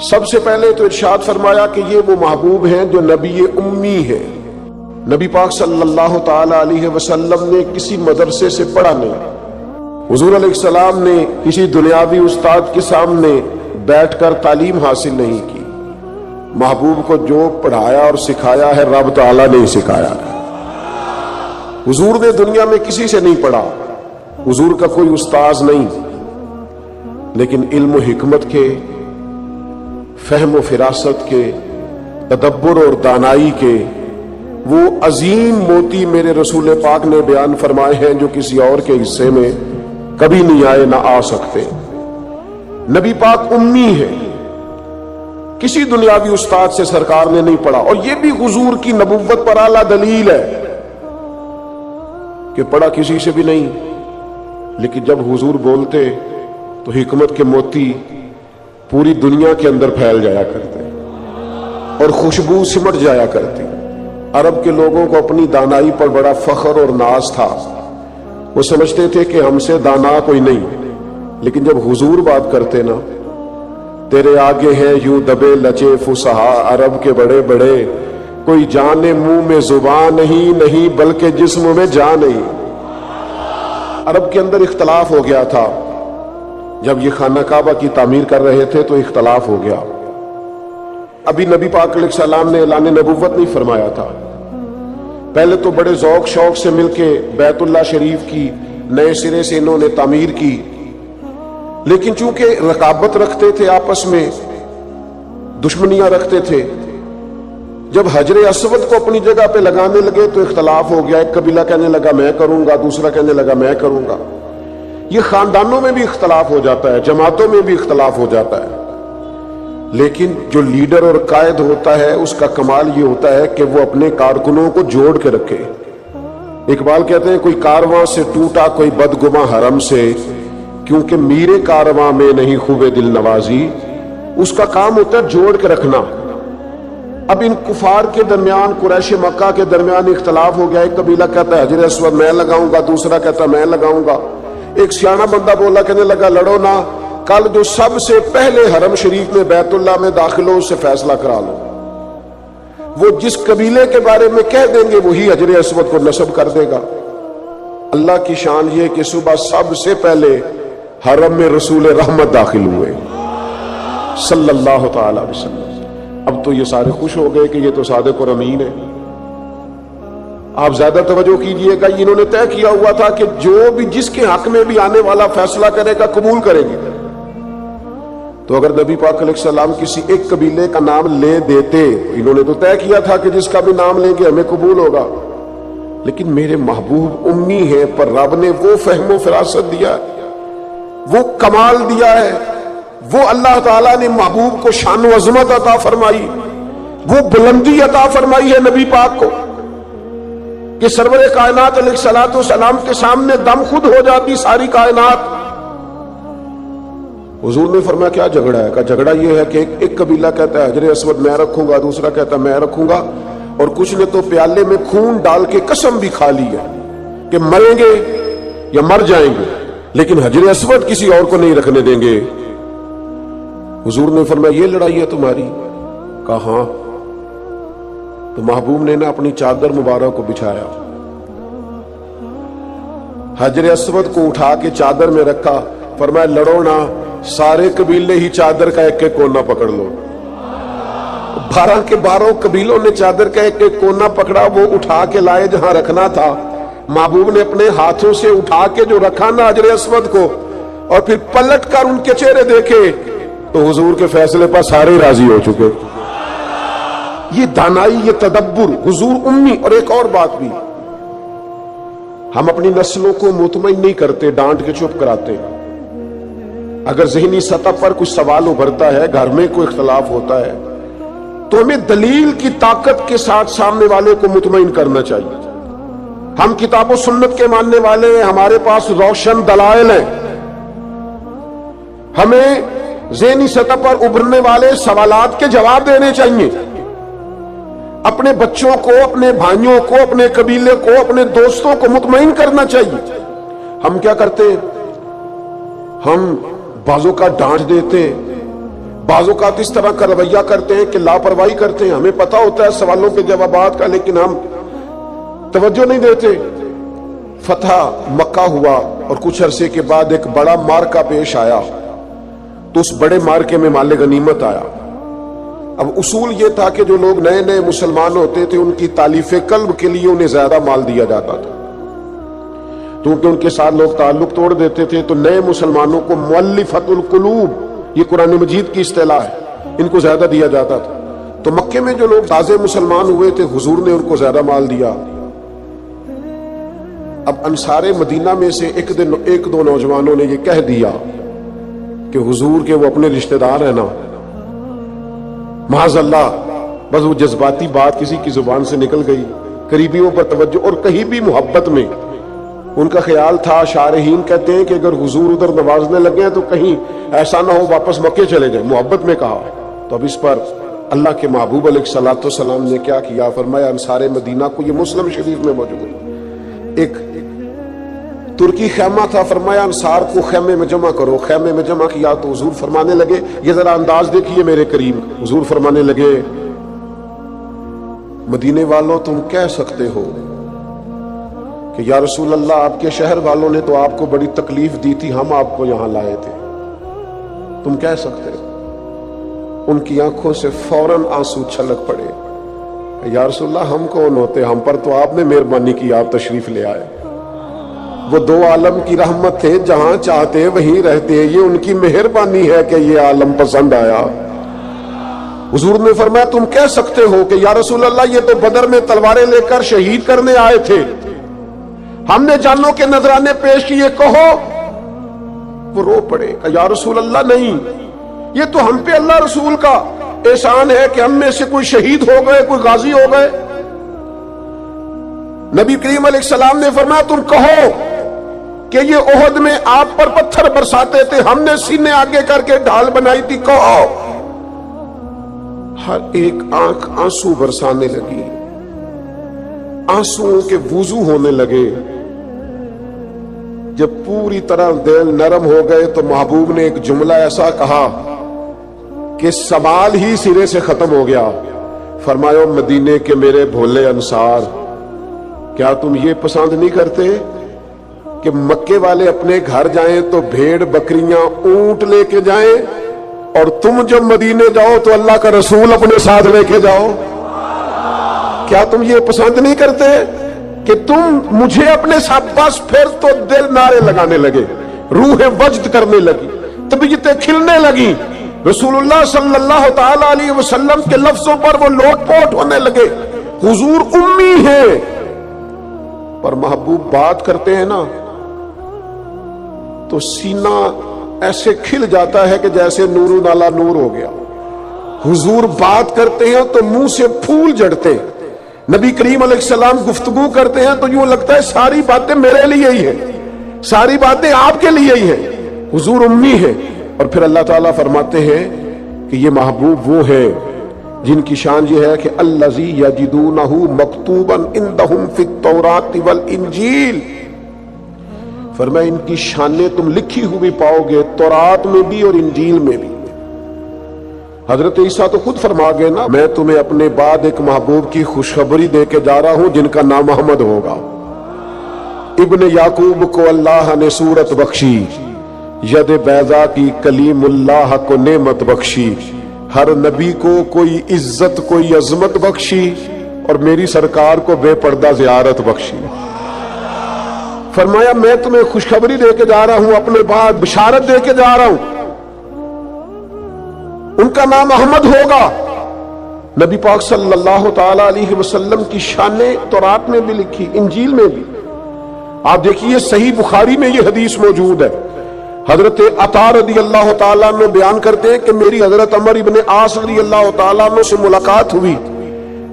سب سے پہلے تو ارشاد فرمایا کہ یہ وہ محبوب ہیں جو نبی امی ہے۔ نبی پاک صلی اللہ تعالی علیہ وسلم نے کسی مدرسے سے پڑھا نہیں، حضور علیہ السلام نے کسی دنیاوی استاد کے سامنے بیٹھ کر تعلیم حاصل نہیں کی۔ محبوب کو جو پڑھایا اور سکھایا ہے رب تعالی نے سکھایا ہے۔ حضور نے دنیا میں کسی سے نہیں پڑھا، حضور کا کوئی استاذ نہیں، لیکن علم و حکمت کے، فہم و فراست کے، تدبر اور دانائی کے وہ عظیم موتی میرے رسول پاک نے بیان فرمائے ہیں جو کسی اور کے حصے میں کبھی نہیں آئے، نہ آ سکتے۔ نبی پاک امی ہے، کسی دنیاوی استاد سے سرکار نے نہیں پڑھا، اور یہ بھی حضور کی نبوت پر اعلیٰ دلیل ہے کہ پڑھا کسی سے بھی نہیں، لیکن جب حضور بولتے تو حکمت کے موتی پوری دنیا کے اندر پھیل جایا کرتے اور خوشبو سمٹ جایا کرتی۔ عرب کے لوگوں کو اپنی دانائی پر بڑا فخر اور ناز تھا، وہ سمجھتے تھے کہ ہم سے دانا کوئی نہیں، لیکن جب حضور بات کرتے نا، تیرے آگے ہیں یوں دبے لچے فصحا عرب کے بڑے بڑے، کوئی جانے منہ میں زبان نہیں بلکہ جسم میں جان نہیں۔ عرب کے اندر اختلاف ہو گیا تھا، جب یہ خانہ کعبہ کی تعمیر کر رہے تھے تو اختلاف ہو گیا۔ ابھی نبی پاک علیہ السلام نے اعلان نبوت نہیں فرمایا تھا، پہلے تو بڑے ذوق شوق سے مل کے بیت اللہ شریف کی نئے سرے سے انہوں نے تعمیر کی، لیکن چونکہ رقابت رکھتے تھے، آپس میں دشمنیاں رکھتے تھے، جب حجر اسود کو اپنی جگہ پہ لگانے لگے تو اختلاف ہو گیا۔ ایک قبیلہ کہنے لگا میں کروں گا، دوسرا کہنے لگا میں کروں گا۔ یہ خاندانوں میں بھی اختلاف ہو جاتا ہے، جماعتوں میں بھی اختلاف ہو جاتا ہے، لیکن جو لیڈر اور قائد ہوتا ہے اس کا کمال یہ ہوتا ہے کہ وہ اپنے کارکنوں کو جوڑ کے رکھے۔ اقبال کہتے ہیں کوئی کارواں سے ٹوٹا کوئی بدگماں حرم سے، کیونکہ میرے کارواں میں نہیں خوب دل نوازی۔ اس کا کام ہوتا ہے جوڑ کے رکھنا۔ اب ان کفار کے درمیان، قریش مکہ کے درمیان اختلاف ہو گیا، ایک قبیلہ کہتا ہے حجر اسود میں لگاؤں گا، دوسرا کہتا ہے میں لگاؤں گا۔ ایک سیاںہ بندہ بولا، کہنے لگا لڑو نہ، کل جو سب سے پہلے حرم شریف میں بیت اللہ میں داخل ہو اس سے فیصلہ کرا لو۔ وہ جس قبیلے کے بارے میں کہہ دیں گے وہی حجر اسود کو نصب کر دے گا۔ اللہ کی شان یہ کہ صبح سب سے پہلے حرم میں رسول رحمت داخل ہوئے صلی اللہ تعالی علیہ وسلم۔ اب تو یہ سارے خوش ہو گئے کہ یہ تو صادق اور امین ہے۔ آپ زیادہ توجہ کیجئے گا، انہوں نے طے کیا ہوا تھا کہ جو بھی جس کے حق میں بھی آنے والا فیصلہ کرے گا قبول کریں گے۔ تو اگر نبی پاک علیہ السلام کسی ایک قبیلے کا نام لے دیتے، انہوں نے تو طے کیا تھا کہ جس کا بھی نام لیں گے ہمیں قبول ہوگا، لیکن میرے محبوب امی ہیں، پر رب نے وہ فہم و فراست دیا ہے، وہ کمال دیا ہے، وہ اللہ تعالیٰ نے محبوب کو شان و عظمت عطا فرمائی، وہ بلندی عطا فرمائی ہے نبی پاک کو کہ سرور کائنات علیہ الصلوۃ والسلام کے سامنے دم خود ہو جاتی ساری کائنات۔ حضور نے فرمایا کیا جھگڑا ہے؟ کہا جھگڑا یہ ہے کہ ایک قبیلہ کہتا ہے حجر اسود میں رکھوں گا، دوسرا کہتا ہے میں رکھوں گا، اور کچھ نے تو پیالے میں خون ڈال کے قسم بھی کھا لی ہے کہ مریں گے یا مر جائیں گے، لیکن حجر اسود کسی اور کو نہیں رکھنے دیں گے۔ حضور نے فرمایا یہ لڑائی ہے تمہاری؟ کہا ہاں۔ تو محبوب نے اپنی چادر مبارک کو بچھایا، حجر اسود کو اٹھا کے چادر میں رکھا، فرمایا لڑو نہ، سارے قبیلے ہی چادر کا ایک ایک کونا پکڑ لو۔ 12 کے 12 قبیلوں نے چادر کا ایک ایک کونا پکڑا، وہ اٹھا کے لائے جہاں رکھنا تھا۔ محبوب نے اپنے ہاتھوں سے اٹھا کے جو رکھا نا حجر اسود کو، اور پھر پلٹ کر ان کے چہرے دیکھے تو حضور کے فیصلے پر سارے راضی ہو چکے۔ یہ دانائی، یہ تدبر، حضور امی۔ اور ایک اور بات بھی، ہم اپنی نسلوں کو مطمئن نہیں کرتے، ڈانٹ کے چپ کراتے۔ اگر ذہنی سطح پر کچھ سوال ابھرتا ہے، گھر میں کوئی اختلاف ہوتا ہے، تو ہمیں دلیل کی طاقت کے ساتھ سامنے والے کو مطمئن کرنا چاہیے۔ ہم کتاب و سنت کے ماننے والے ہیں، ہمارے پاس روشن دلائل ہیں، ہمیں ذہنی سطح پر ابھرنے والے سوالات کے جواب دینے چاہیے۔ اپنے بچوں کو، اپنے بھائیوں کو، اپنے قبیلے کو، اپنے دوستوں کو مطمئن کرنا چاہیے۔ ہم کیا کرتے ہیں؟ ہم بعضوں کا ڈانٹ دیتے، بعض اوقات اس طرح کا رویہ کرتے ہیں کہ لاپرواہی کرتے ہیں، ہمیں پتہ ہوتا ہے سوالوں کے جوابات کا، لیکن ہم توجہ نہیں دیتے۔ فتح مکہ ہوا اور کچھ عرصے کے بعد ایک بڑا مارکا پیش آیا، تو اس بڑے مارکے میں مال غنیمت آیا۔ اب اصول یہ تھا کہ جو لوگ نئے نئے مسلمان ہوتے تھے ان کی تالیف قلب کے لیے انہیں زیادہ مال دیا جاتا تھا، کیونکہ ان کے ساتھ لوگ تعلق توڑ دیتے تھے، تو نئے مسلمانوں کو مؤلفۃ القلوب، یہ قرآن مجید کی اصطلاح ہے، ان کو زیادہ دیا جاتا تھا۔ تو مکے میں جو لوگ تازے مسلمان ہوئے تھے حضور نے ان کو زیادہ مال دیا۔ اب انصار مدینہ میں سے ایک دو نوجوانوں نے یہ کہہ دیا کہ حضور کے وہ اپنے رشتہ دار ہیں نا، معاذ اللہ، بس وہ جذباتی بات کسی کی زبان سے نکل گئی، قریبیوں پر توجہ، اور کہیں بھی محبت میں ان کا خیال تھا، شارحین کہتے ہیں کہ اگر حضور ادھر نوازنے لگے ہیں تو کہیں ایسا نہ ہو واپس مکے چلے جائیں، محبت میں کہا۔ تو اب اس پر اللہ کے محبوب علیہ الصلوۃ والسلام نے کیا کیا، فرمایا انصار مدینہ کو، یہ مسلم شریف میں موجود ہے، ایک ترکی خیمہ تھا، فرمایا انصار کو خیمے میں جمع کرو۔ خیمے میں جمع کیا تو حضور فرمانے لگے، یہ ذرا انداز دیکھیے میرے کریم، حضور فرمانے لگے، مدینے والوں تم کہہ سکتے ہو کہ یا رسول اللہ آپ کے شہر والوں نے تو آپ کو بڑی تکلیف دی تھی، ہم آپ کو یہاں لائے تھے، تم کہہ سکتے ہو۔ ان کی آنکھوں سے فوراً آنسو چھلک پڑے، یا رسول اللہ ہم کون ہوتے، ہم پر تو آپ نے مہربانی کی، آپ تشریف لے آئے۔ وہ دو عالم کی رحمت تھے، جہاں چاہتے وہیں رہتے، یہ ان کی مہربانی ہے کہ یہ عالم پسند آیا۔ حضور نے فرمایا تم کہہ سکتے ہو کہ یا رسول اللہ یہ تو بدر میں تلواریں لے کر شہید کرنے آئے تھے، ہم نے جانوں کے نذرانے پیش کیے، کہو۔ وہ رو پڑے، یا رسول اللہ نہیں، یہ تو ہم پہ اللہ رسول کا احسان ہے کہ ہم میں سے کوئی شہید ہو گئے، کوئی غازی ہو گئے۔ نبی کریم علیہ السلام نے فرمایا تم کہو کہ یہ احد میں آپ پر پتھر برساتے تھے، ہم نے سینے آگے کر کے ڈھال بنائی تھی، کہو۔ ہر ایک آنکھ آنسو برسانے لگی، آنسوؤں کے وضو ہونے لگے۔ جب پوری طرح دل نرم ہو گئے تو محبوب نے ایک جملہ ایسا کہا کہ سوال ہی سرے سے ختم ہو گیا۔ فرمایا مدینے کے میرے بھولے انصار، کیا تم یہ پسند نہیں کرتے کہ مکے والے اپنے گھر جائیں تو بھیڑ بکریاں اونٹ لے کے جائیں، اور تم جب مدینے جاؤ تو اللہ کا رسول اپنے ساتھ لے کے جاؤ؟ کیا تم یہ پسند نہیں کرتے کہ تم مجھے اپنے ساتھ؟ بس پھر تو دل نعرے لگانے لگے، روح وجد کرنے لگی، طبیعتیں کھلنے لگی، رسول اللہ صلی اللہ تعالی علیہ وسلم کے لفظوں پر وہ لوٹ پوٹ ہونے لگے۔ حضور امی ہیں پر محبوب بات کرتے ہیں نا تو سینہ ایسے کھل جاتا ہے کہ جیسے نور نالا نور ہو گیا۔ حضور بات کرتے ہیں تو منہ سے پھول جڑتے، نبی کریم علیہ السلام گفتگو کرتے ہیں تو یوں لگتا ہے ساری باتیں میرے لیے ہی ہیں، ساری باتیں آپ کے لیے ہی ہیں۔ حضور امی ہے۔ اور پھر اللہ تعالیٰ فرماتے ہیں کہ یہ محبوب وہ ہے جن کی شان یہ ہے کہ الذی یجدونہ مکتوبا عندہم فی التوراۃ والانجیل، فرمایا ان کی شانیں تم لکھی ہوئی پاؤ گے تورات میں بھی اور انجیل میں بھی۔ حضرت عیسیٰ تو خود فرما گئے نا، میں تمہیں اپنے بعد ایک محبوب کی خوشخبری دے کے جا رہا ہوں جن کا نام احمد ہوگا۔ ابن یعقوب کو اللہ نے صورت بخشی، ید بیضا کی کلیم اللہ کو نعمت بخشی، ہر نبی کو کوئی عزت کوئی عظمت بخشی، اور میری سرکار کو بے پردہ زیارت بخشی۔ فرمایا میں تمہیں خوشخبری دے کے جا رہا ہوں، اپنے بعد بشارت دے کے جا رہا ہوں، ان کا نام احمد ہوگا۔ نبی پاک صلی اللہ تعالی علیہ وسلم کی شانیں تورات میں بھی لکھی، انجیل میں بھی۔ آپ دیکھیے صحیح بخاری میں یہ حدیث موجود ہے، حضرت عطا رضی اللہ تعالیٰ عنہ بیان کرتے ہیں کہ میری حضرت عمر ابن عاص رضی اللہ تعالیٰ عنہ سے ملاقات ہوئی،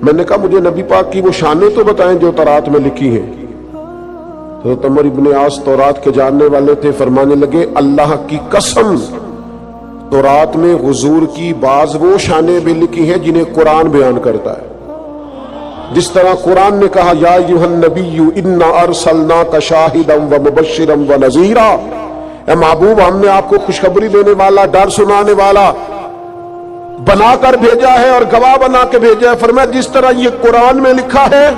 میں نے کہا مجھے نبی پاک کی وہ شانیں تو بتائیں جو تورات میں لکھی ہیں۔ حضرت عمر ابن عاص تورات کے جاننے والے تھے، فرمانے لگے اللہ کی قسم تورات میں حضور کی بعض وہ شانیں بھی لکھی ہیں جنہیں قرآن بیان کرتا ہے۔ جس طرح قرآن نے کہا یا ایھا النبی انا ارسلناک شاہدا ومبشرا ونذیرا، اے محبوب ہم نے آپ کو خوشخبری دینے والا، ڈر سنانے والا بنا کر بھیجا ہے اور گواہ بنا کے بھیجا ہے. فرمایا جس طرح یہ قرآن میں لکھا ہے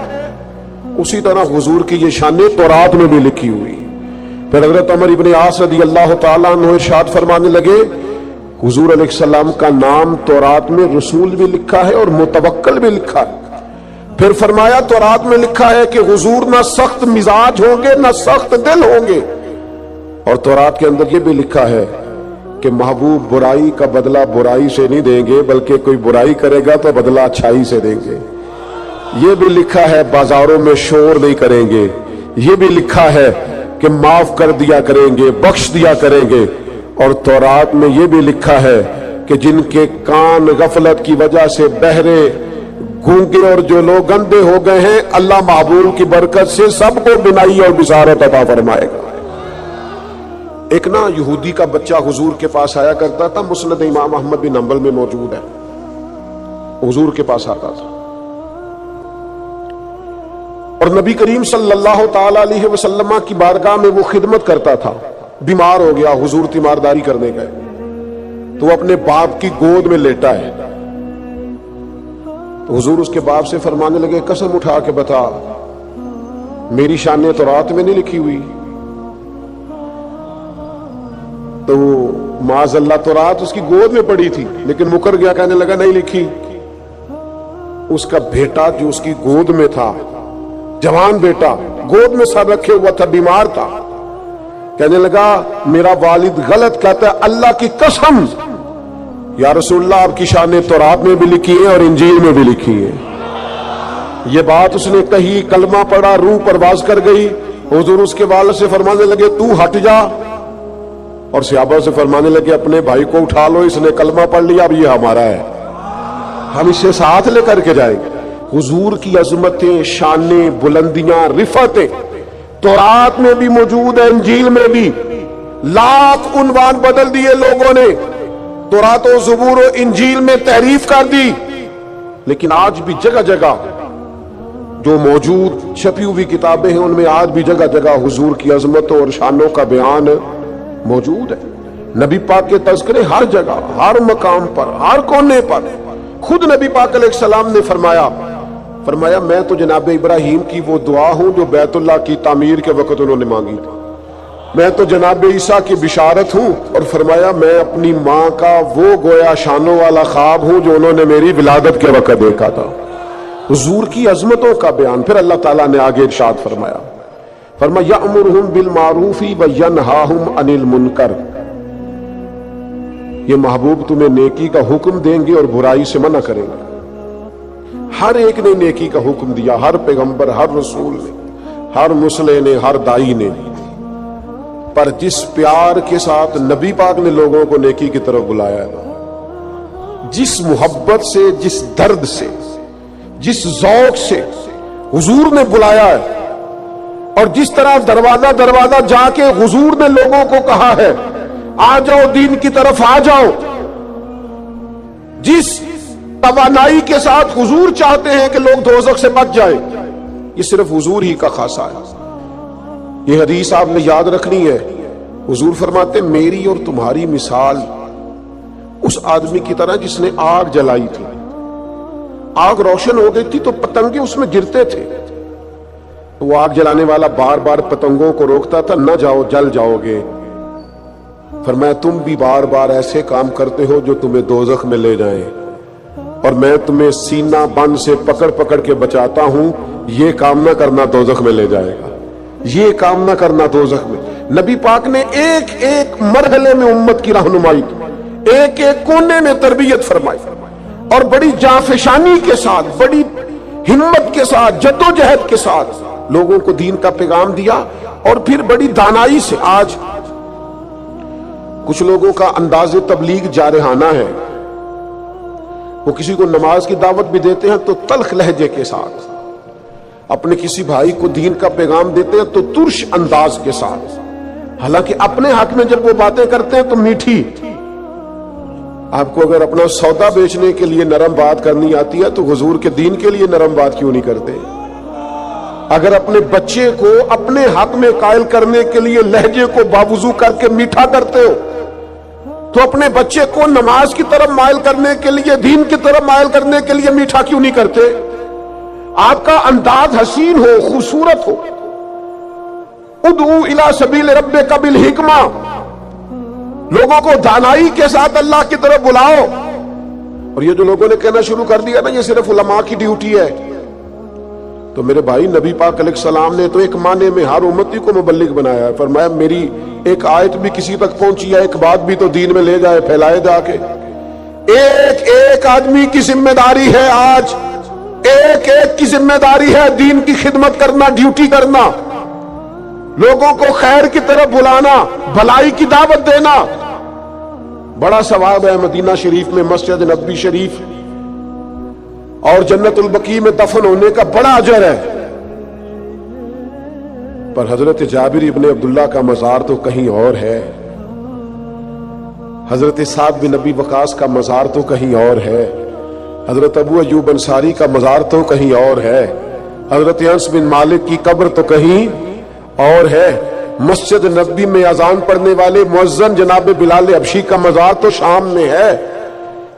اسی طرح حضور کی یہ شان تورات میں بھی لکھی ہوئی. پھر حضرت عمر ابن عاص رضی اللہ تعالیٰ عنہ ارشاد فرمانے لگے حضور علیہ السلام کا نام تورات میں رسول بھی لکھا ہے اور متوکل بھی لکھا ہے. پھر فرمایا تورات میں لکھا ہے کہ حضور نہ سخت مزاج ہوں گے نہ سخت دل ہوں گے، اور تورات کے اندر یہ بھی لکھا ہے کہ محبوب برائی کا بدلہ برائی سے نہیں دیں گے بلکہ کوئی برائی کرے گا تو بدلہ اچھائی سے دیں گے. یہ بھی لکھا ہے بازاروں میں شور نہیں کریں گے. یہ بھی لکھا ہے کہ معاف کر دیا کریں گے، بخش دیا کریں گے. اور تورات میں یہ بھی لکھا ہے کہ جن کے کان غفلت کی وجہ سے بہرے، گونگے اور جو لوگ گندے ہو گئے ہیں، اللہ محبوب کی برکت سے سب کو بنائی اور بصارت عطا فرمائے گا. ایک نا یہودی کا بچہ حضور کے پاس آیا کرتا تھا، مسند امام احمد بن حنبل میں موجود ہے. حضور کے پاس آتا تھا اور نبی کریم صلی اللہ تعالی علیہ وسلم کی بارگاہ میں وہ خدمت کرتا تھا. بیمار ہو گیا، حضور تیمارداری کرنے گئے تو وہ اپنے باپ کی گود میں لیٹا ہے. تو حضور اس کے باپ سے فرمانے لگے قسم اٹھا کے بتا میری شان تورات میں نہیں لکھی ہوئی؟ تو معاذ اللہ تورات اس کی گود میں پڑی تھی لیکن مکر گیا، کہنے لگا نہیں لکھی. اس کا بیٹا جو اس کی گود میں تھا، جوان بیٹا گود میں سر رکھے ہوا تھا، بیمار تھا، کہنے لگا میرا والد غلط کہتا ہے، اللہ کی قسم یا رسول اللہ آپ کی شان تورات میں بھی لکھی ہے اور انجیل میں بھی لکھی ہے. یہ بات اس نے کہی، کلمہ پڑھا، روح پرواز کر گئی. حضور اس کے والد سے فرمانے لگے تو ہٹ جا، اور صحابہ سے فرمانے لگے اپنے بھائی کو اٹھا لو، اس نے کلمہ پڑھ لیا، اب یہ ہمارا ہے، ہم اسے ساتھ لے کر کے جائیں گے. حضور کی عظمتیں، شانیں، بلندیاں، رفعتیں تورات میں بھی موجود ہے، انجیل میں بھی. لاکھ عنوان بدل دیے لوگوں نے، تورات و زبور و انجیل میں تحریف کر دی، لیکن آج بھی جگہ جگہ جو موجود چھپی ہوئی کتابیں ہیں ان میں آج بھی جگہ جگہ حضور کی عظمتوں اور شانوں کا بیان موجود ہے. نبی پاک کے تذکرے ہر جگہ، ہر مقام پر، ہر کونے پر. خود نبی پاک علیہ السلام نے فرمایا میں تو جناب ابراہیم کی وہ دعا ہوں جو بیت اللہ کی تعمیر کے وقت انہوں نے مانگی تھی. میں تو جناب عیسیٰ کی بشارت ہوں، اور فرمایا میں اپنی ماں کا وہ گویا شانوں والا خواب ہوں جو انہوں نے میری ولادت کے وقت دیکھا تھا. حضور کی عظمتوں کا بیان. پھر اللہ تعالیٰ نے آگے ارشاد فرمایا یأمرہم بالمعروف وینہاہم عن المنکر. یہ محبوب تمہیں نیکی کا حکم دیں گے اور برائی سے منع کریں گے. ہر ایک نے نیکی کا حکم دیا، ہر پیغمبر، ہر رسول نے، ہر مصلح نے، ہر دائی نے. پر جس پیار کے ساتھ نبی پاک نے لوگوں کو نیکی کی طرف بلایا ہے، جس محبت سے، جس درد سے، جس ذوق سے حضور نے بلایا ہے، اور جس طرح دروازہ دروازہ جا کے حضور نے لوگوں کو کہا ہے آ جاؤ دین کی طرف آ جاؤ، جس توانائی کے ساتھ حضور چاہتے ہیں کہ لوگ دوزخ سے بچ جائیں، یہ صرف حضور ہی کا خاصہ ہے. یہ حدیث آپ نے یاد رکھنی ہے. حضور فرماتے میری اور تمہاری مثال اس آدمی کی طرح جس نے آگ جلائی تھی. آگ روشن ہو گئی تھی تو پتنگے اس میں گرتے تھے، وہ آگ جلانے والا بار بار پتنگوں کو روکتا تھا، نہ جاؤ جل جاؤ گے. فرمایا تم بھی بار بار ایسے کام کرتے ہو جو تمہیں دوزخ میں لے جائیں، اور میں تمہیں سینہ بند سے پکڑ پکڑ کے بچاتا ہوں. یہ کام نہ کرنا دوزخ میں لے جائے گا، یہ کام نہ کرنا دوزخ میں. نبی پاک نے ایک ایک مرحلے میں امت کی رہنمائی کی، ایک ایک کونے میں تربیت فرمائی، اور بڑی جانفشانی کے ساتھ، بڑی ہمت کے ساتھ، جدوجہد کے ساتھ لوگوں کو دین کا پیغام دیا. اور پھر بڑی دانائی سے آج کچھ لوگوں کا انداز تبلیغ جارحانہ ہے. وہ کسی کو نماز کی دعوت بھی دیتے ہیں تو تلخ لہجے کے ساتھ، اپنے کسی بھائی کو دین کا پیغام دیتے ہیں تو ترش انداز کے ساتھ، حالانکہ اپنے حق میں جب وہ باتیں کرتے ہیں تو میٹھی. آپ کو اگر اپنا سودا بیچنے کے لیے نرم بات کرنی آتی ہے تو حضور کے دین کے لیے نرم بات کیوں نہیں کرتے؟ اگر اپنے بچے کو اپنے حق میں قائل کرنے کے لیے لہجے کو باوضو کر کے میٹھا کرتے ہو تو اپنے بچے کو نماز کی طرف مائل کرنے کے لیے، دین کی طرف مائل کرنے کے لیے میٹھا کیوں نہیں کرتے؟ آپ کا انداز حسین ہو، خوبصورت ہو. ادعو الی سبیل ربک بالحکمہ، لوگوں کو دانائی کے ساتھ اللہ کی طرف بلاؤ. اور یہ جو لوگوں نے کہنا شروع کر دیا نا یہ صرف علماء کی ڈیوٹی ہے، تو میرے بھائی نبی پاک علیہ السلام نے تو ایک معنی میں ہر امتی کو مبلغ بنایا ہے. فرمایا میری ایک آیت بھی کسی تک پہنچی ہے، ایک بات بھی تو دین میں لے جائے، پھیلائے جا کے. ایک ایک آدمی کی ذمہ داری ہے، آج ایک ایک کی ذمہ داری ہے دین کی خدمت کرنا، ڈیوٹی کرنا، لوگوں کو خیر کی طرف بلانا، بھلائی کی دعوت دینا. بڑا ثواب ہے مدینہ شریف میں مسجد نبوی شریف اور جنت البقیع میں دفن ہونے کا بڑا اجر ہے. پر حضرت جابر ابن عبداللہ کا مزار تو کہیں اور ہے، حضرت سعد بن ابی وقاص کا مزار تو کہیں اور ہے، حضرت ابو ایوب انصاری کا مزار تو کہیں اور ہے، حضرت انس بن مالک کی قبر تو کہیں اور ہے. مسجد نبوی میں اذان پڑھنے والے مؤذن جناب بلال حبشی کا مزار تو شام میں ہے.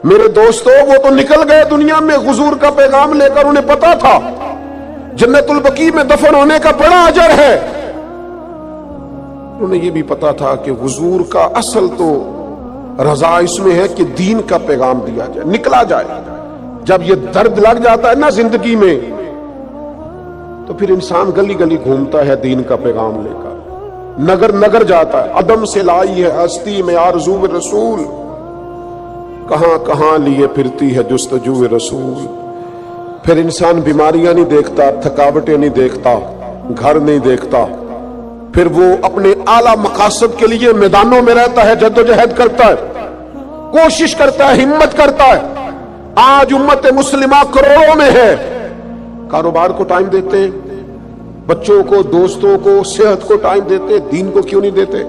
میرے دوستو وہ تو نکل گئے دنیا میں حضور کا پیغام لے کر، انہیں پتا تھا جنت البقیع میں دفن ہونے کا بڑا اجر ہے. انہیں یہ بھی پتا تھا کہ حضور کا اصل تو رضا اس میں ہے کہ دین کا پیغام دیا جائے، نکلا جائے. جب یہ درد لگ جاتا ہے نا زندگی میں تو پھر انسان گلی گلی گھومتا ہے دین کا پیغام لے کر، نگر نگر جاتا ہے. عدم سے لائی ہے ہستی میں آرزو رسول، کہاں کہاں لیے پھرتی ہے جستجو رسول. پھر انسان بیماریاں نہیں دیکھتا، تھکاوٹیں نہیں دیکھتا، گھر نہیں دیکھتا، پھر وہ اپنے اعلیٰ مقاصد کے لیے میدانوں میں رہتا ہے، جدوجہد کرتا ہے، کوشش کرتا ہے، ہمت کرتا ہے. آج امت مسلمہ کروڑوں میں ہے، کاروبار کو ٹائم دیتے ہیں، بچوں کو، دوستوں کو، صحت کو ٹائم دیتے، دین کو کیوں نہیں دیتے؟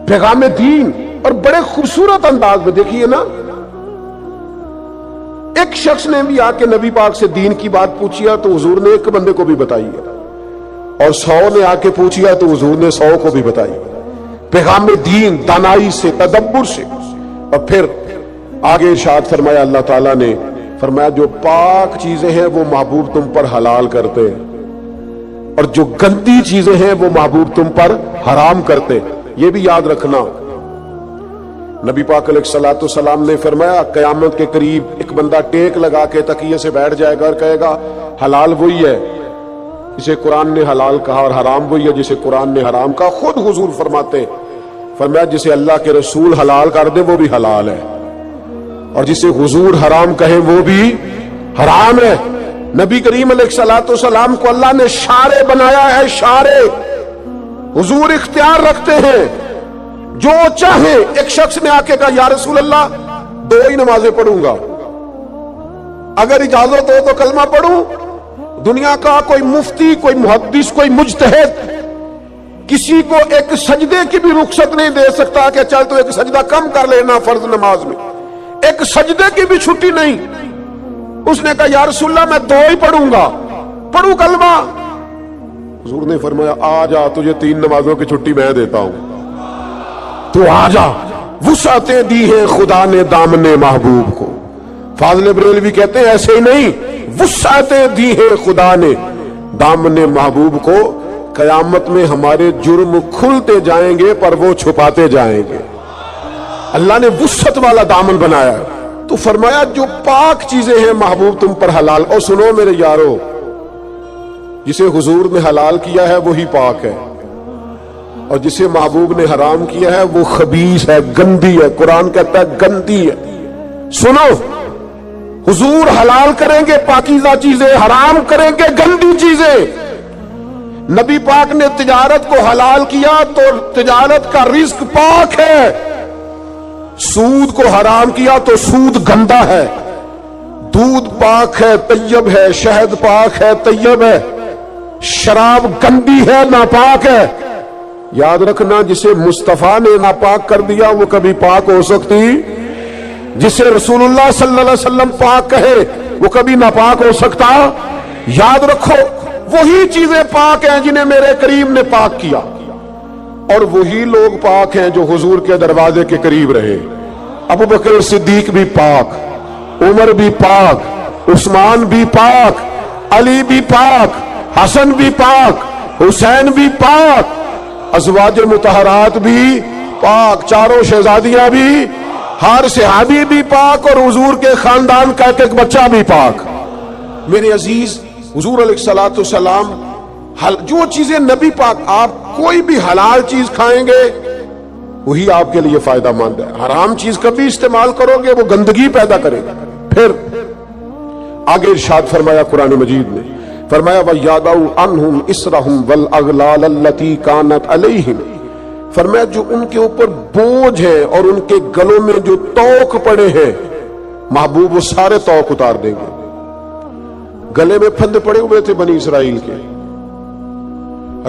پیغام دین اور بڑے خوبصورت انداز میں دیکھیے نا. ایک شخص نے بھی آ کے نبی پاک سے دین کی بات پوچھی تو حضور نے ایک بندے کو بھی بتائی ہے، اور 100 نے آ کے پوچھی تو حضور نے 100 کو بھی بتائی. پیغام دین دانائی سے، تدبر سے. اور پھر آگے ارشاد فرمایا اللہ تعالیٰ نے، فرمایا جو پاک چیزیں ہیں وہ محبوب تم پر حلال کرتے ہیں، اور جو گندی چیزیں ہیں وہ محبوب تم پر حرام کرتے. یہ بھی یاد رکھنا. نبی پاک علیہ الصلوۃ والسلام نے فرمایا قیامت کے قریب ایک بندہ ٹیک لگا کے تکیے سے بیٹھ جائے گا اور کہے گا حلال وہی ہے جسے قرآن نے حلال کہا، اور حرام وہی ہے جسے قرآن نے حرام کہا. خود حضور فرماتے ہیں، فرمایا جسے اللہ کے رسول حلال کر دے وہ بھی حلال ہے، اور جسے حضور حرام کہے وہ بھی حرام ہے. نبی کریم علیہ الصلوۃ والسلام کو اللہ نے شارع بنایا ہے، شارع. حضور اختیار رکھتے ہیں جو چاہیں. ایک شخص نے آ کے کہا یا رسول اللہ 2 ہی نمازیں پڑھوں گا، اگر اجازت ہو تو کلمہ پڑھوں. دنیا کا کوئی مفتی، کوئی محدث، کوئی مجتہد کسی کو ایک سجدے کی بھی رخصت نہیں دے سکتا کہ چل تو ایک سجدہ کم کر لینا فرض نماز میں، ایک سجدے کی بھی چھٹی نہیں. اس نے کہا یا رسول اللہ میں 2 ہی پڑھوں گا، پڑھوں کلمہ. حضور نے فرمایا آ جا، تجھے 3 نمازوں کی چھٹی میں دیتا ہوں، تو آ جا. وسعتیں دی ہیں خدا نے دامن محبوب کو. فاضل بریلوی کہتے ہیں ایسے ہی نہیں، وسعتیں دی ہیں خدا نے دامن محبوب کو. قیامت میں ہمارے جرم کھلتے جائیں گے پر وہ چھپاتے جائیں گے. اللہ نے وسعت والا دامن بنایا. تو فرمایا جو پاک چیزیں ہیں محبوب تم پر حلال. اور سنو میرے یارو، جسے حضور نے حلال کیا ہے وہی پاک ہے، اور جسے محبوب نے حرام کیا ہے وہ خبیث ہے، گندی ہے. قرآن کہتا ہے گندی ہے. سنو، حضور حلال کریں گے پاکیزہ چیزیں، حرام کریں گے گندی چیزیں. نبی پاک نے تجارت کو حلال کیا تو تجارت کا رزق پاک ہے. سود کو حرام کیا تو سود گندا ہے. دودھ پاک ہے، طیب ہے، شہد پاک ہے، طیب ہے. شراب گندی ہے، ناپاک ہے. یاد رکھنا جسے مصطفیٰ نے ناپاک کر دیا وہ کبھی پاک ہو سکتی، جسے رسول اللہ صلی اللہ علیہ وسلم پاک کہے وہ کبھی ناپاک ہو سکتا. یاد رکھو وہی چیزیں پاک ہیں جنہیں میرے کریم نے پاک کیا. اور وہی لوگ پاک ہیں جو حضور کے دروازے کے قریب رہے. ابو بکر صدیق بھی پاک، عمر بھی پاک، عثمان بھی پاک، علی بھی پاک، حسن بھی پاک، حسین بھی پاک، ازواج مطہرات بھی پاک، چاروں شہزادیاں بھی، ہر صحابی بھی پاک، اور حضور کے خاندان کا ایک ایک بچہ بھی پاک. میرے عزیز، حضور علیہ السلام جو چیزیں نبی پاک، آپ کوئی بھی حلال چیز کھائیں گے وہی آپ کے لیے فائدہ مند ہے. حرام چیز کبھی استعمال کرو گے وہ گندگی پیدا کرے گا. پھر آگے ارشاد فرمایا قرآن مجید نے، فرمایا وَيَضَعُ عَنْهُمْ إِصْرَهُمْ وَالْأَغْلَالَ الَّتِي كَانَتْ عَلَيْهِمْ، فرمایا جو ان کے اوپر بوجھ ہے اور ان کے گلوں میں جو توق پڑے ہیں، محبوب وہ سارے توق اتار دیں گے. گلے میں پھندے پڑے ہوئے تھے بنی اسرائیل کے،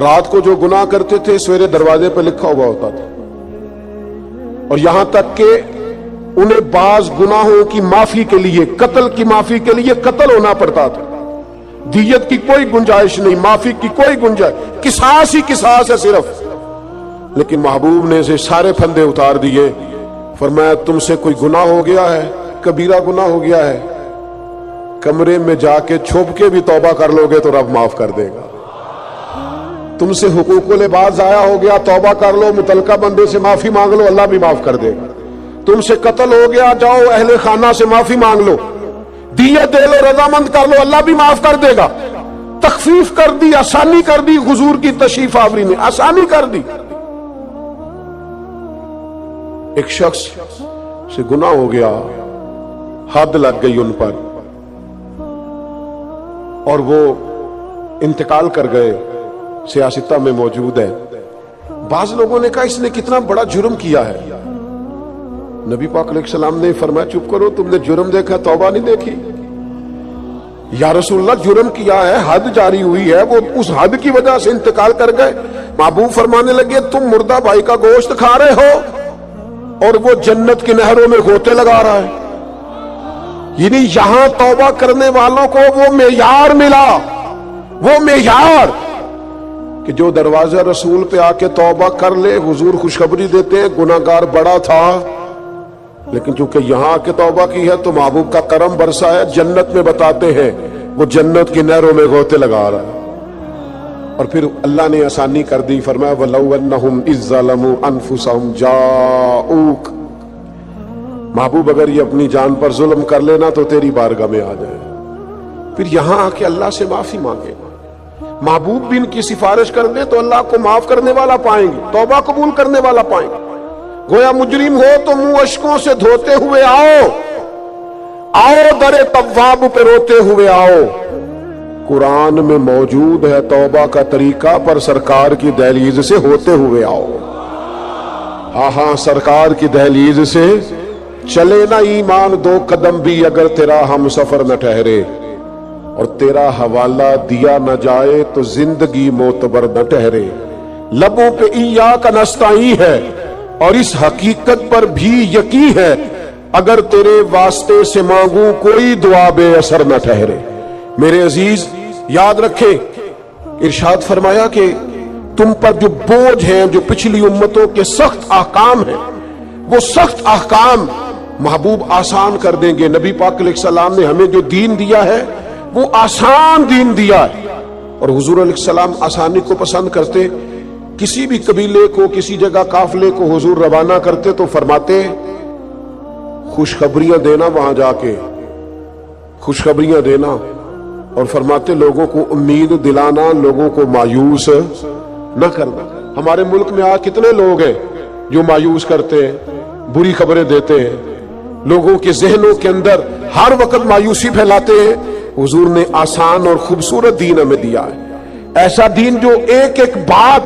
رات کو جو گناہ کرتے تھے سویرے دروازے پہ لکھا ہوا ہوتا تھا، اور یہاں تک کہ انہیں بعض گناہوں کی معافی کے لیے، قتل کی معافی کے لیے قتل ہونا پڑتا تھا. دیت کی کوئی گنجائش نہیں، معافی کی کوئی گنجائش، قصاص ہی قصاص ہے صرف. لیکن محبوب نے اسے سارے پھندے اتار دیے. فرمایا تم سے کوئی گناہ ہو گیا ہے، کبیرہ گناہ ہو گیا ہے، کمرے میں جا کے چھپ کے بھی توبہ کر لو گے تو رب معاف کر دے گا. تم سے حقوق العباد ضائع ہو گیا، توبہ کر لو، متعلقہ بندے سے معافی مانگ لو، اللہ بھی معاف کر دے گا. تم سے قتل ہو گیا، جاؤ اہل خانہ سے معافی مانگ لو، دیت دے لو، رضامند کر لو، اللہ بھی معاف کر دے گا. تخفیف کر دی، آسانی کر دی. حضور کی تشریف آوری نے آسانی کر دی. ایک شخص سے گناہ ہو گیا، حد لگ گئی ان پر، اور وہ انتقال کر گئے. سیاستہ میں موجود ہے. بعض لوگوں نے کہا اس نے کتنا بڑا جرم کیا ہے. نبی پاک علیہ السلام نے فرمایا چپ کرو، تم نے جرم دیکھا، توبہ نہیں دیکھی. یا رسول اللہ جرم کیا ہے، حد جاری ہوئی ہے، وہ اس حد کی وجہ سے انتقال کر گئے. محبوب فرمانے لگے تم مردہ بھائی کا گوشت کھا رہے ہو اور وہ جنت کی نہروں میں غوطے لگا رہا ہے. یعنی یہاں توبہ کرنے والوں کو وہ معیار ملا، وہ معیار کہ جو دروازہ رسول پہ آ کے توبہ کر لے. حضور خوشخبری دیتے ہیں گناہگار بڑا تھا لیکن چونکہ یہاں آ کے توبہ کی ہے تو محبوب کا کرم برسا ہے. جنت میں بتاتے ہیں وہ جنت کی نہروں میں غوطے لگا رہا ہے. اور پھر اللہ نے آسانی کر دی. فرمایا وَلَوْ أَنَّهُمْ إِذْ ظَلَمُوا أَنفُسَهُمْ جَاءُوكَ، محبوب اگر یہ اپنی جان پر ظلم کر لینا تو تیری بارگاہ میں آ جائے، پھر یہاں آ کے اللہ سے معافی مانگے. محبوب بھی ان کی سفارش کر دے تو اللہ کو معاف کرنے والا پائیں گے، توبہ قبول کرنے والا پائیں گے. گویا مجرم ہو تو منہ اشکوں سے دھوتے ہوئے آؤ، آؤ در تواب پہ روتے ہوئے آؤ. قرآن میں موجود ہے توبہ کا طریقہ، پر سرکار کی دہلیز سے ہوتے ہوئے آؤ. ہاں ہاں سرکار کی دہلیز سے چلے نہ ایمان دو قدم بھی اگر تیرا ہم سفر نہ ٹھہرے، اور تیرا حوالہ دیا نہ جائے تو زندگی معتبر نہ ٹھہرے. لبوں پہ ایاک نستعین ہے اور اس حقیقت پر بھی یقین ہے، اگر تیرے واسطے سے مانگوں کوئی دعا بے اثر نہ ٹھہرے. میرے عزیز یاد رکھے ارشاد فرمایا کہ تم پر جو بوجھ ہیں، جو پچھلی امتوں کے سخت احکام ہیں، وہ سخت احکام محبوب آسان کر دیں گے. نبی پاک علیہ السلام نے ہمیں جو دین دیا ہے وہ آسان دین دیا ہے، اور حضور علیہ السلام آسانی کو پسند کرتے. کسی بھی قبیلے کو، کسی جگہ قافلے کو حضور روانہ کرتے تو فرماتے خوشخبریاں دینا، وہاں جا کے خوشخبریاں دینا، اور فرماتے لوگوں کو امید دلانا، لوگوں کو مایوس نہ کرنا. ہمارے ملک میں آج کتنے لوگ ہیں جو مایوس کرتے ہیں، بری خبریں دیتے ہیں، لوگوں کے ذہنوں کے اندر ہر وقت مایوسی پھیلاتے ہیں. حضور نے آسان اور خوبصورت دین ہمیں دیا ہے، ایسا دین جو ایک ایک بات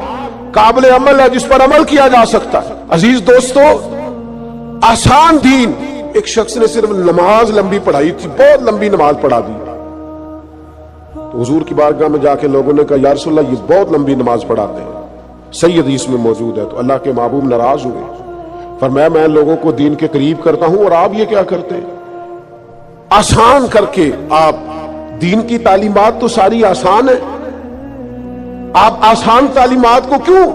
قابل عمل ہے، جس پر عمل کیا جا سکتا ہے. عزیز دوستو، آسان دین. ایک شخص نے صرف نماز لمبی پڑھائی تھی، بہت لمبی نماز پڑھا دی، تو حضور کی بارگاہ میں جا کے لوگوں نے کہا یا رسول اللہ یہ بہت لمبی نماز پڑھاتے ہیں، صحیح حدیث میں موجود ہے. تو اللہ کے محبوب ناراض ہوئے. فرمایا میں لوگوں کو دین کے قریب کرتا ہوں اور آپ یہ کیا کرتے ہیں؟ آسان کر کے. آپ دین کی تعلیمات تو ساری آسان ہے، آپ آسان تعلیمات کو کیوں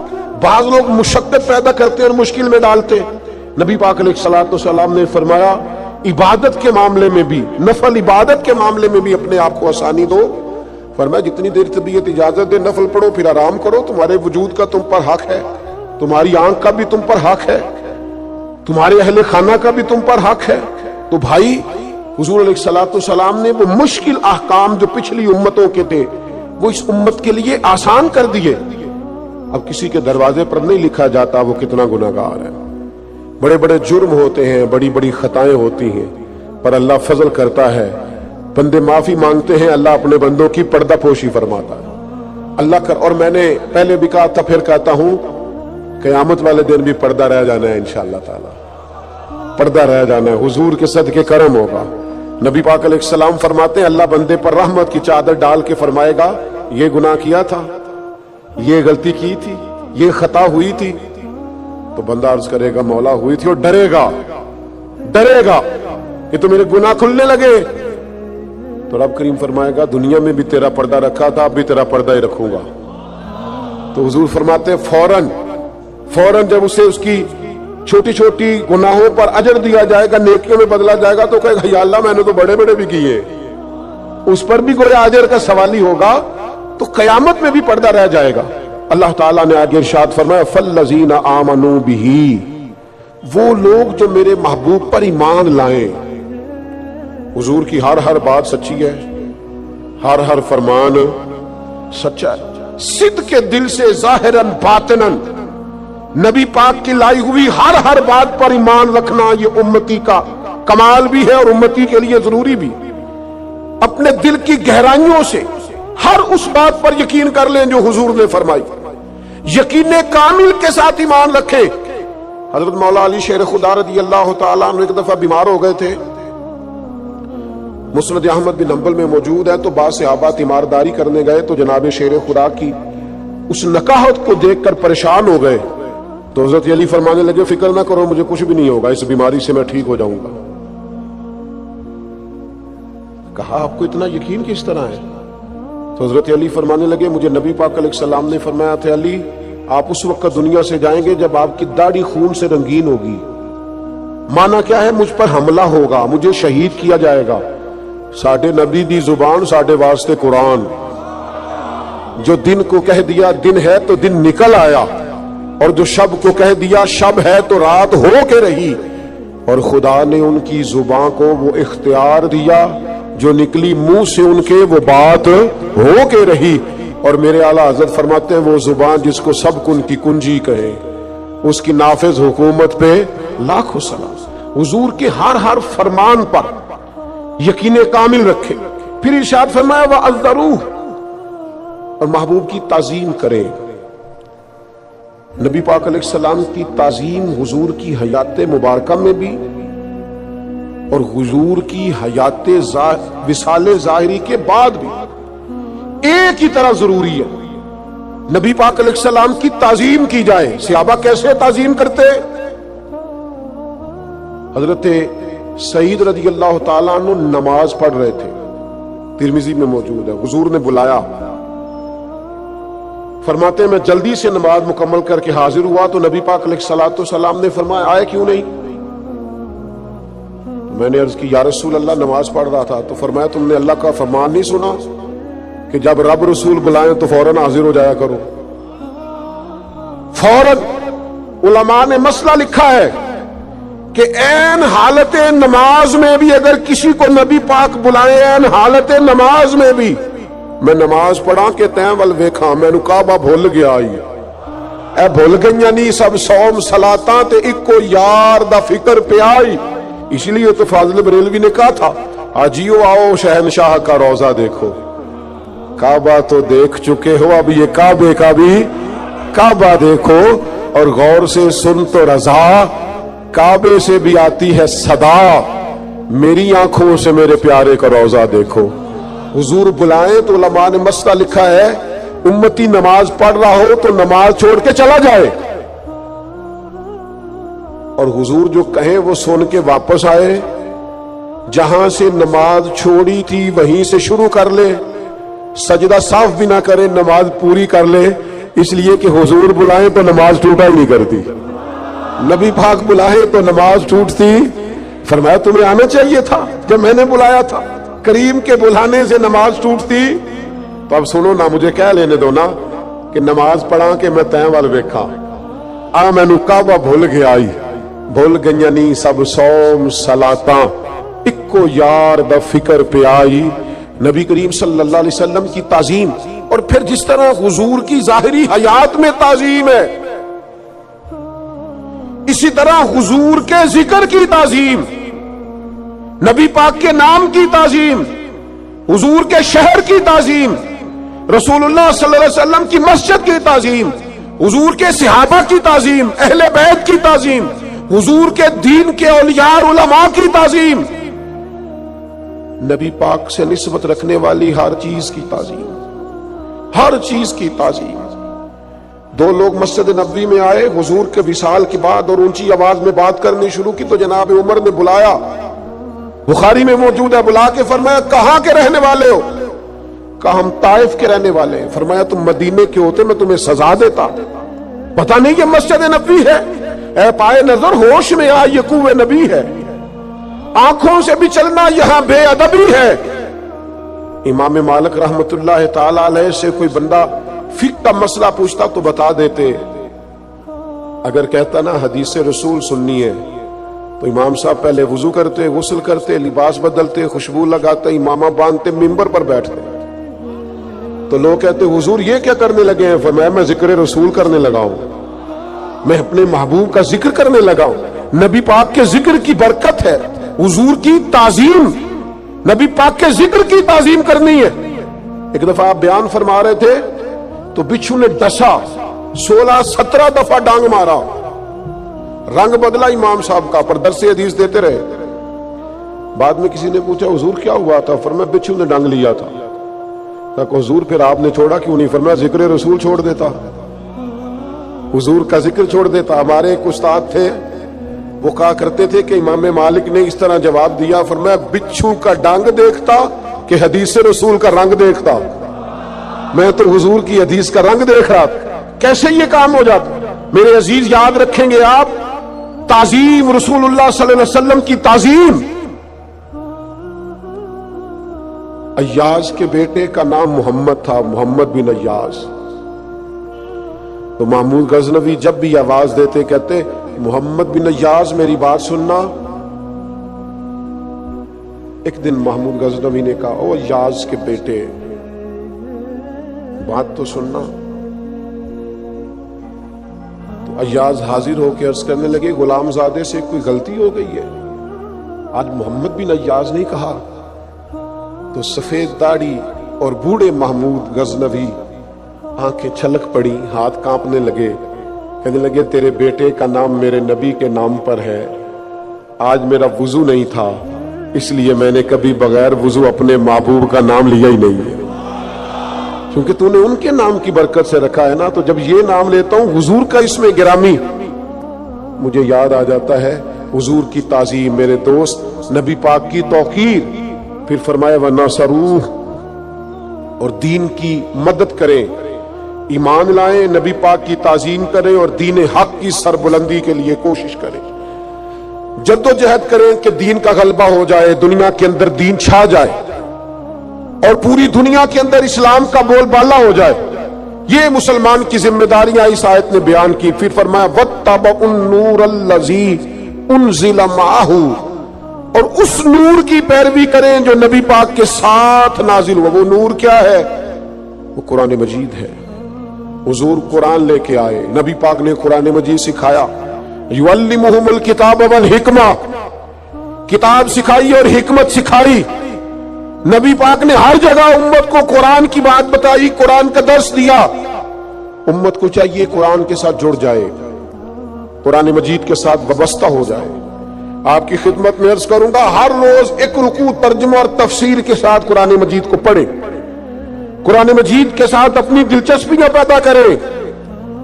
بعض لوگ مشقت پیدا کرتے اور مشکل میں ڈالتے. نبی پاک علیہ الصلوۃ والسلام نے فرمایا عبادت کے معاملے میں بھی، نفل عبادت کے معاملے میں بھی اپنے آپ کو آسانی دو. فرمایا جتنی دیر طبیعت اجازت دے نفل پڑھو، پھر آرام کرو. تمہارے وجود کا تم پر حق ہے، تمہاری آنکھ کا بھی تم پر حق ہے، تمہارے اہل خانہ کا بھی تم پر حق ہے. تو بھائی حضور علیہ الصلوۃ والسلام نے وہ مشکل احکام جو پچھلی امتوں کے تھے وہ اس امت کے لیے آسان کر دیے. اب کسی کے دروازے پر نہیں لکھا جاتا وہ کتنا گناہگار ہے. بڑے بڑے جرم ہوتے ہیں، بڑی بڑی خطائیں ہوتی ہیں، پر اللہ فضل کرتا ہے. بندے معافی مانگتے ہیں، اللہ اپنے بندوں کی پردہ پوشی فرماتا ہے. اللہ کر. اور میں نے پہلے بھی کہا تھا، پھر کہتا ہوں، قیامت والے دن بھی پردہ رہ جانا ہے انشاءاللہ تعالی، پردہ رہ جانا ہے. حضور کے صدقے کرم ہوگا. نبی پاک علیہ السلام فرماتے ہیں اللہ بندے پر رحمت کی چادر ڈال کے فرمائے گا یہ گناہ کیا تھا، یہ غلطی کی تھی، یہ خطا ہوئی تھی. تو بندہ عرض کرے گا مولا ہوئی تھی، اور ڈرے گا کہ تو میرے گناہ کھلنے لگے. تو رب کریم فرمائے گا دنیا میں بھی تیرا پردہ رکھا تھا، اب بھی تیرا پردہ ہی رکھوں گا. تو حضور فرماتے ہیں فوراً جب اسے اس کی چھوٹی چھوٹی گناہوں پر اجر دیا جائے گا، نیکیوں میں بدلا جائے گا، تو کہے گا یا اللہ میں نے تو بڑے بڑے بھی کیے. اس پر بھی گویا اجر کا سوال ہی ہوگا. تو قیامت میں بھی پردہ رہ جائے گا. اللہ تعالیٰ نے آگے ارشاد فرمایا فَالَّذِينَ آمَنُوا بِهِ، وہ لوگ جو میرے محبوب پر ایمان لائیں. حضور کی ہر بات سچی ہے، ہر فرمان سچا ہے. صدق کے دل سے ظاہراً باطناً نبی پاک کی لائی ہوئی ہر بات پر ایمان رکھنا یہ امتی کا کمال بھی ہے اور امتی کے لیے ضروری بھی. اپنے دل کی گہرائیوں سے ہر اس بات پر یقین کر لیں جو حضور نے فرمائی. یقین کامل کے ساتھ ایمان رکھیں. حضرت مولا علی شیر خدا رضی اللہ تعالیٰ عنہ ایک دفعہ بیمار ہو گئے تھے. مسند احمد بن حنبل میں موجود ہے. تو بعض صحابہ تیمارداری کرنے گئے تو جناب شیر خدا کی اس نکاحت کو دیکھ کر پریشان ہو گئے. تو حضرت علی فرمانے لگے فکر نہ کرو، مجھے کچھ بھی نہیں ہوگا، اس بیماری سے میں ٹھیک ہو جاؤں گا. کہا آپ کو اتنا یقین کس طرح ہے؟ تو حضرت علی فرمانے لگے مجھے نبی پاک علیہ السلام نے فرمایا تھا علی آپ اس وقت دنیا سے جائیں گے جب آپ کی داڑھی خون سے رنگین ہوگی. مانا کیا ہے؟ مجھ پر حملہ ہوگا، مجھے شہید کیا جائے گا. ساڈے نبی دی زبان ساڈے واسطے قرآن، جو دن کو کہہ دیا دن ہے تو دن نکل آیا، اور جو شب کو کہہ دیا شب ہے تو رات ہو کے رہی. اور خدا نے ان کی زبان کو وہ اختیار دیا جو نکلی منہ سے ان کے وہ بات ہو کے رہی. اور میرے اعلیٰ حضرت فرماتے ہیں وہ زبان جس کو سب کن کی کنجی کہے، اس کی نافذ حکومت پہ لاکھوں سلام. حضور کے ہر فرمان پر یقین کامل رکھے. پھر ارشاد فرمایا وَعَذَّرُوهُ، اور محبوب کی تعظیم کرے. نبی پاک علیہ السلام کی تعظیم حضور کی حیات مبارکہ میں بھی اور حضور کی حیات وصال ظاہری کے بعد بھی ایک ہی طرح ضروری ہے. نبی پاک علیہ السلام کی تعظیم کی جائے. صحابہ کیسے تعظیم کرتے؟ حضرت سعید رضی اللہ تعالیٰ عنہ نماز پڑھ رہے تھے، ترمذی میں موجود ہے. حضور نے بلایا، فرماتے ہیں میں جلدی سے نماز مکمل کر کے حاضر ہوا تو نبی پاک علیہ الصلوۃ والسلام نے فرمایا آئے کیوں نہیں؟ میں نے عرض کی یا رسول اللہ نماز پڑھ رہا تھا. تو فرمایا تم نے اللہ کا فرمان نہیں سنا کہ جب رب رسول بلائیں تو فوراً حاضر ہو جایا کرو؟ فوراً. علماء نے مسئلہ لکھا ہے کہ این حالت نماز میں بھی اگر کسی کو نبی پاک بلائیں، این حالت نماز میں بھی میں نماز پڑھا کہ تین ول ویکھاں مینوں کعبہ بھول گیا آئی اے بھول گئیاں نہیں سب صوم صلاتاں تے اکو یار دا فکر پہ آئی. اس لیے تو فاضل بریلوی نے کہا تھا آجیو آؤ شہنشاہ کا روضہ دیکھو. کعبہ تو دیکھ چکے ہو، اب یہ کعبے کا بھی کعبہ دیکھو. اور غور سے سن تو رضا، کعبے سے بھی آتی ہے صدا، میری آنکھوں سے میرے پیارے کا روضہ دیکھو. حضور بلائیں تو علماء نے مسئلہ لکھا ہے امتی نماز پڑھ رہا ہو تو نماز چھوڑ کے چلا جائے، اور حضور جو کہیں وہ سن کے واپس آئے. جہاں سے نماز چھوڑی تھی وہیں سے شروع کر لے، سجدہ صاف بھی نہ کرے نماز پوری کر لے. اس لیے کہ حضور بلائیں تو نماز ٹوٹا ہی نہیں کرتی، نبی پاک بلائیں تو نماز ٹوٹتی۔ فرمایا تمہیں آنا چاہیے تھا جب میں نے بلایا تھا، کریم کے بلانے سے نماز ٹوٹتی۔ تو اب سنو نا، مجھے کہہ لینے دو نا کہ نماز پڑھا کہ میں تین وال ویکھا، آ مینو کعبہ بھول گیا آئی، بھول گئیاں نی سب صوم صلاتاں، اکو یار دا فکر پہ آئی۔ نبی کریم صلی اللہ علیہ وسلم کی تعظیم، اور پھر جس طرح حضور کی ظاہری حیات میں تعظیم ہے، اسی طرح حضور کے ذکر کی تعظیم، نبی پاک کے نام کی تعظیم، حضور کے شہر کی تعظیم، رسول اللہ صلی اللہ علیہ وسلم کی مسجد کی تعظیم، حضور کے صحابہ کی تعظیم، اہل بیت کی تعظیم، حضور کے دین کے اولیاء علماء کی تعظیم، نبی پاک سے نسبت رکھنے والی ہر چیز کی تعظیم، ہر چیز کی تعظیم۔ دو لوگ مسجد نبوی میں آئے حضور کے وصال کے بعد اور اونچی آواز میں بات کرنی شروع کی، تو جناب عمر نے بلایا، بخاری میں موجود ہے، بلا کے فرمایا کہاں کے رہنے والے ہو؟ کہا ہم طائف کے رہنے والے ہیں۔ فرمایا تم مدینے کے ہوتے میں تمہیں سزا دیتا، پتہ نہیں کہ مسجد نبوی ہے؟ اے پائے نظر ہوش میں آ، یہ کوہ نبی ہے، آنکھوں سے بھی چلنا یہاں بے ادبی ہے۔ امام مالک رحمت اللہ تعالی علیہ سے کوئی بندہ فقہ کا مسئلہ پوچھتا تو بتا دیتے، اگر کہتا نا حدیث رسول سننی ہے تو امام صاحب پہلے وضو کرتے، غسل کرتے، لباس بدلتے، خوشبو لگاتے، امامہ باندھتے، منبر پر بیٹھتے۔ تو لوگ کہتے حضور یہ کیا کرنے لگے ہیں؟ فرمایا میں ذکر رسول کرنے لگا ہوں، میں اپنے محبوب کا ذکر کرنے لگا ہوں۔ نبی پاک کے ذکر کی برکت ہے، حضور کی تعظیم، نبی پاک کے ذکر کی تعظیم کرنی ہے۔ ایک دفعہ آپ بیان فرما رہے تھے تو بچھو نے ڈسا، 16-17 دفعہ ڈانگ مارا، رنگ بدلا امام صاحب کا، پر درس حدیث دیتے رہے۔ بعد میں کسی نے پوچھا حضور کیا ہوا تھا؟ فرمایا بچھو نے ڈانگ لیا تھا۔ کہ حضور پھر آپ نے چھوڑا کیوں نہیں؟ فرمایا ذکر رسول چھوڑ دیتا، حضور کا ذکر چھوڑ دیتا۔ ہمارے ایک استاد تھے، وہ کہا کرتے تھے کہ امام مالک نے اس طرح جواب دیا، فرمایا بچھو کا ڈانگ دیکھتا کہ حدیث رسول کا رنگ دیکھتا، میں تو حضور کی حدیث کا رنگ دیکھ رہا تھا۔ کیسے یہ کام ہو جاتا؟ میرے عزیز یاد رکھیں گے آپ، تعظیم رسول اللہ صلی اللہ علیہ وسلم کی تعظیم۔ ایاز کے بیٹے کا نام محمد تھا، محمد بن ایاز۔ تو محمود غزنوی جب بھی آواز دیتے کہتے محمد بن ایاز میری بات سننا۔ ایک دن محمود غزنوی نے کہا او ایاز کے بیٹے بات تو سننا۔ تو ایاز حاضر ہو کے عرض کرنے لگے غلام زادے سے کوئی غلطی ہو گئی ہے، آج محمد بن ایاز نہیں کہا۔ تو سفید داڑھی اور بوڑھے محمود غزنوی آنکھیں چھلک پڑی، ہاتھ کانپنے لگے، کہنے لگے تیرے بیٹے کا نام میرے نبی کے نام پر ہے، آج میرا وضو نہیں تھا اس لیے میں نے کبھی بغیر وضو اپنے محبوب کا نام لیا ہی نہیں ہے، کیونکہ تو نے ان کے نام کی برکت سے رکھا ہے نا۔ تو جب یہ نام لیتا ہوں حضور کا اس میں گرامی، مجھے یاد آ جاتا ہے حضور کی تعظیم، میرے دوست نبی پاک کی توقیر۔ پھر فرمایا وَنَصَرُوهُ، اور دین کی مدد کریں، ایمان لائیں، نبی پاک کی تعظیم کریں اور دین حق کی سربلندی کے لیے کوشش کریں، جدوجہد کریں کہ دین کا غلبہ ہو جائے، دنیا کے اندر دین چھا جائے اور پوری دنیا کے اندر اسلام کا بول بالا ہو جائے۔ یہ مسلمان کی ذمہ داریاں اس آیت نے بیان کی۔ پھر فرمایا وَاتَّبَعُوا النُّورَ الَّذِي أُنزِلَ مَعَهُ، اور اس نور کی پیروی کریں جو نبی پاک کے ساتھ نازل ہوا۔ وہ نور کیا ہے؟ وہ قرآن مجید ہے۔ حضور قرآن لے کے آئے، نبی پاک نے قرآن مجید سکھایا، یعلمہم الکتاب والحکمہ، کتاب سکھائی اور حکمت سکھائی۔ نبی پاک نے ہر جگہ امت کو قرآن کی بات بتائی، قرآن کا درس دیا۔ امت کو چاہیے قرآن کے ساتھ جڑ جائے، قرآن مجید کے ساتھ وابستہ ہو جائے۔ آپ کی خدمت میں عرض کروں گا ہر روز ایک رکوع ترجمہ اور تفسیر کے ساتھ قرآن مجید کو پڑھیں، قرآن مجید کے ساتھ اپنی دلچسپیاں پیدا کریں۔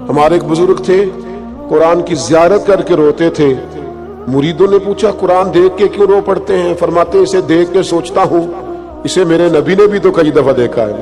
ہمارے ایک بزرگ تھے، قرآن کی زیارت کر کے روتے تھے۔ مریدوں نے پوچھا قرآن دیکھ کے کیوں رو پڑتے ہیں؟ فرماتے اسے دیکھ کے سوچتا ہوں اسے میرے نبی نے بھی تو کئی دفعہ دیکھا ہے،